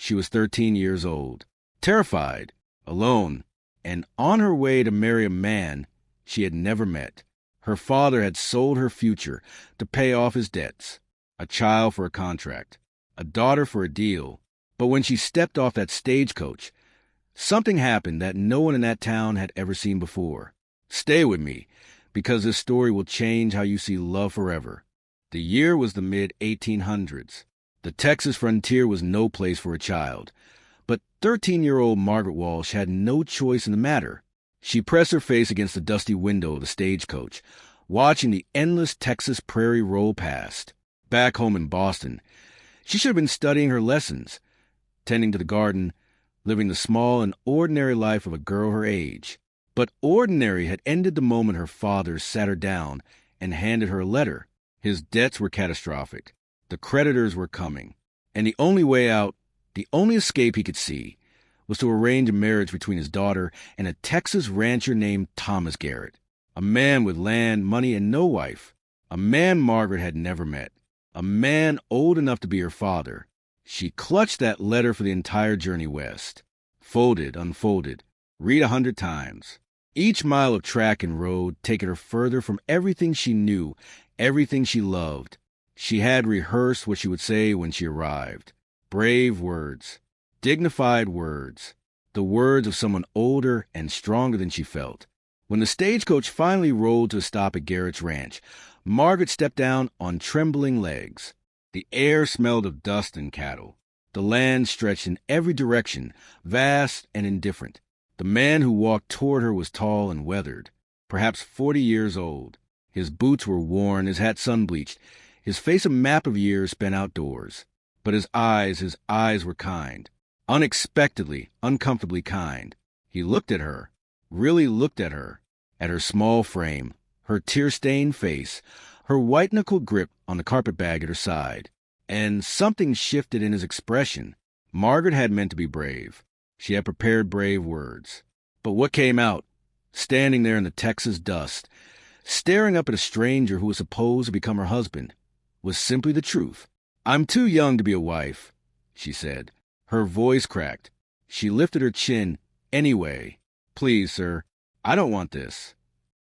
She was 13 years old, terrified, alone, and on her way to marry a man she had never met. Her father had sold her future to pay off his debts, a child for a contract, a daughter for a deal. But when she stepped off that stagecoach, something happened that no one in that town had ever seen before. Stay with me, because this story will change how you see love forever. The year was the mid-1800s. The Texas frontier was no place for a child. But 13-year-old Margaret Walsh had no choice in the matter. She pressed her face against the dusty window of the stagecoach, watching the endless Texas prairie roll past. Back home in Boston, she should have been studying her lessons, tending to the garden, living the small and ordinary life of a girl her age. But ordinary had ended the moment her father sat her down and handed her a letter. His debts were catastrophic. The creditors were coming. And the only way out, the only escape he could see, was to arrange a marriage between his daughter and a Texas rancher named Thomas Garrett, a man with land, money, and no wife, a man Margaret had never met, a man old enough to be her father. She clutched that letter for the entire journey west, folded, unfolded, read 100 times. Each mile of track and road taking her further from everything she knew, everything she loved. She had rehearsed what she would say when she arrived. Brave words, dignified words, the words of someone older and stronger than she felt. When the stagecoach finally rolled to a stop at Garrett's ranch, Margaret stepped down on trembling legs. The air smelled of dust and cattle. The land stretched in every direction, vast and indifferent. The man who walked toward her was tall and weathered, perhaps 40 years old. His boots were worn, his hat sun-bleached, his face a map of years spent outdoors. But his eyes were kind, unexpectedly, uncomfortably kind. He looked at her, really looked at her small frame, her tear-stained face, her white-knuckled grip on the carpetbag at her side. And something shifted in his expression. Margaret had meant to be brave. She had prepared brave words. But what came out, standing there in the Texas dust, staring up at a stranger who was supposed to become her husband, was simply the truth. "I'm too young to be a wife," she said. Her voice cracked. She lifted her chin. "Anyway, please, sir, I don't want this."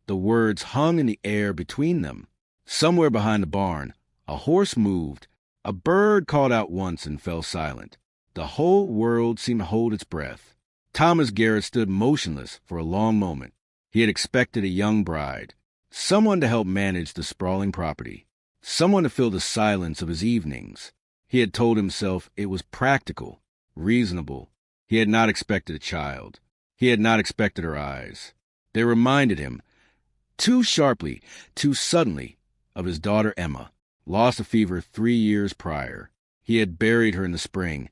The words hung in the air between them. Somewhere behind the barn, a horse moved. A bird called out once and fell silent. The whole world seemed to hold its breath. Thomas Garrett stood motionless for a long moment. He had expected a young bride, someone to help manage the sprawling property, someone to fill the silence of his evenings. He had told himself it was practical, reasonable. He had not expected a child. He had not expected her eyes. They reminded him, too sharply, too suddenly, of his daughter Emma, lost of fever 3 years prior. He had buried her in the spring,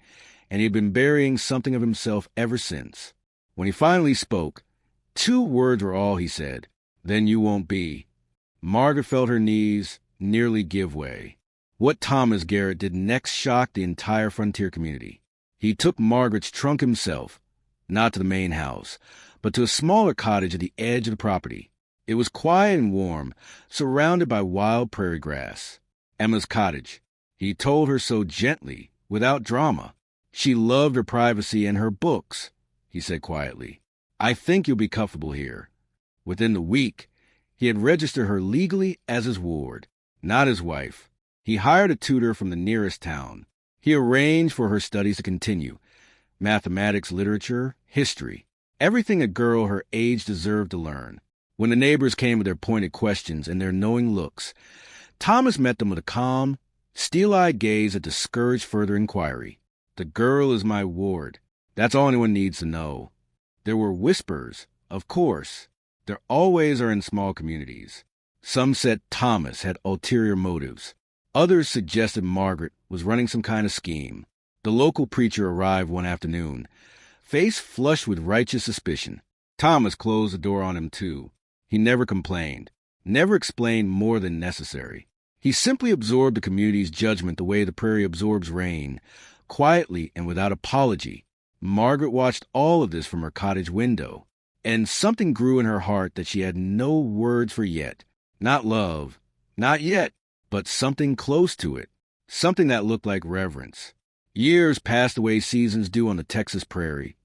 and he had been burying something of himself ever since. When he finally spoke, 2 words were all he said. "Then you won't be." Margaret felt her knees nearly give way. What Thomas Garrett did next shocked the entire frontier community. He took Margaret's trunk himself, not to the main house, but to a smaller cottage at the edge of the property. It was quiet and warm, surrounded by wild prairie grass. Emma's cottage. He told her so gently, without drama. She loved her privacy and her books, he said quietly. "I think you'll be comfortable here." Within the week, he had registered her legally as his ward, not his wife. He hired a tutor from the nearest town. He arranged for her studies to continue. Mathematics, literature, history. Everything a girl her age deserved to learn. When the neighbors came with their pointed questions and their knowing looks, Thomas met them with a calm, steel-eyed gaze that discouraged further inquiry. "The girl is my ward. That's all anyone needs to know." There were whispers, of course. There always are in small communities. Some said Thomas had ulterior motives. Others suggested Margaret was running some kind of scheme. The local preacher arrived one afternoon, face flushed with righteous suspicion. Thomas closed the door on him, too. He never complained, never explained more than necessary. He simply absorbed the community's judgment the way the prairie absorbs rain, quietly and without apology. Margaret watched all of this from her cottage window, and something grew in her heart that she had no words for yet. Not love, not yet, but something close to it, something that looked like reverence. Years passed the way seasons do on the Texas prairie.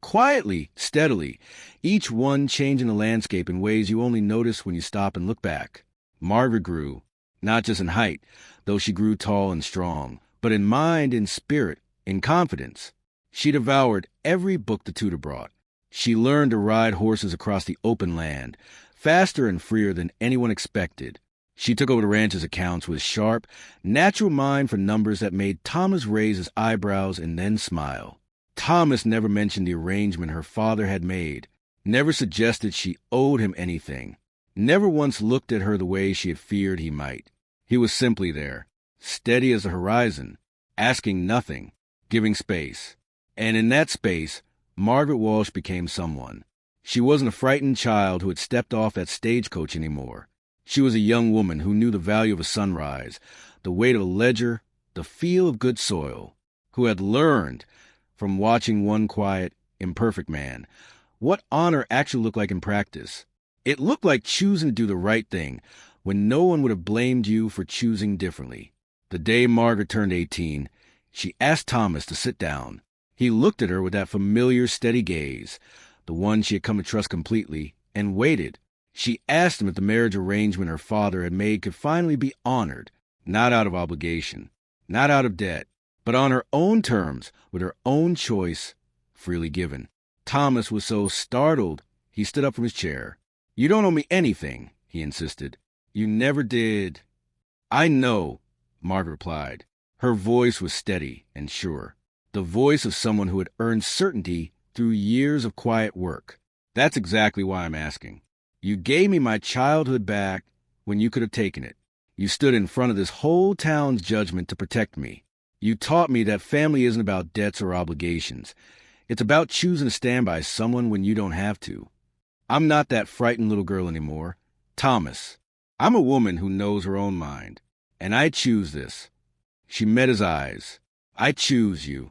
Quietly, steadily, each one changing the landscape in ways you only notice when you stop and look back. Margaret grew, not just in height, though she grew tall and strong, but in mind, in spirit, in confidence. She devoured every book the tutor brought. She learned to ride horses across the open land, faster and freer than anyone expected. She took over the ranch's accounts with a sharp, natural mind for numbers that made Thomas raise his eyebrows and then smile. Thomas never mentioned the arrangement her father had made, never suggested she owed him anything, never once looked at her the way she had feared he might. He was simply there, steady as the horizon, asking nothing, giving space. And in that space, Margaret Walsh became someone. She wasn't a frightened child who had stepped off that stagecoach anymore. She was a young woman who knew the value of a sunrise, the weight of a ledger, the feel of good soil, who had learned, from watching one quiet, imperfect man, what honor actually looked like in practice. It looked like choosing to do the right thing when no one would have blamed you for choosing differently. The day Margaret turned 18, she asked Thomas to sit down. He looked at her with that familiar, steady gaze, the one she had come to trust completely, and waited. She asked him if the marriage arrangement her father had made could finally be honored, not out of obligation, not out of debt, but on her own terms, with her own choice, freely given. Thomas was so startled, he stood up from his chair. "You don't owe me anything," he insisted. "You never did." "I know," Margaret replied. Her voice was steady and sure, the voice of someone who had earned certainty through years of quiet work. "That's exactly why I'm asking. You gave me my childhood back when you could have taken it. You stood in front of this whole town's judgment to protect me. You taught me that family isn't about debts or obligations. It's about choosing to stand by someone when you don't have to. I'm not that frightened little girl anymore. Thomas, I'm a woman who knows her own mind, and I choose this." She met his eyes. "I choose you.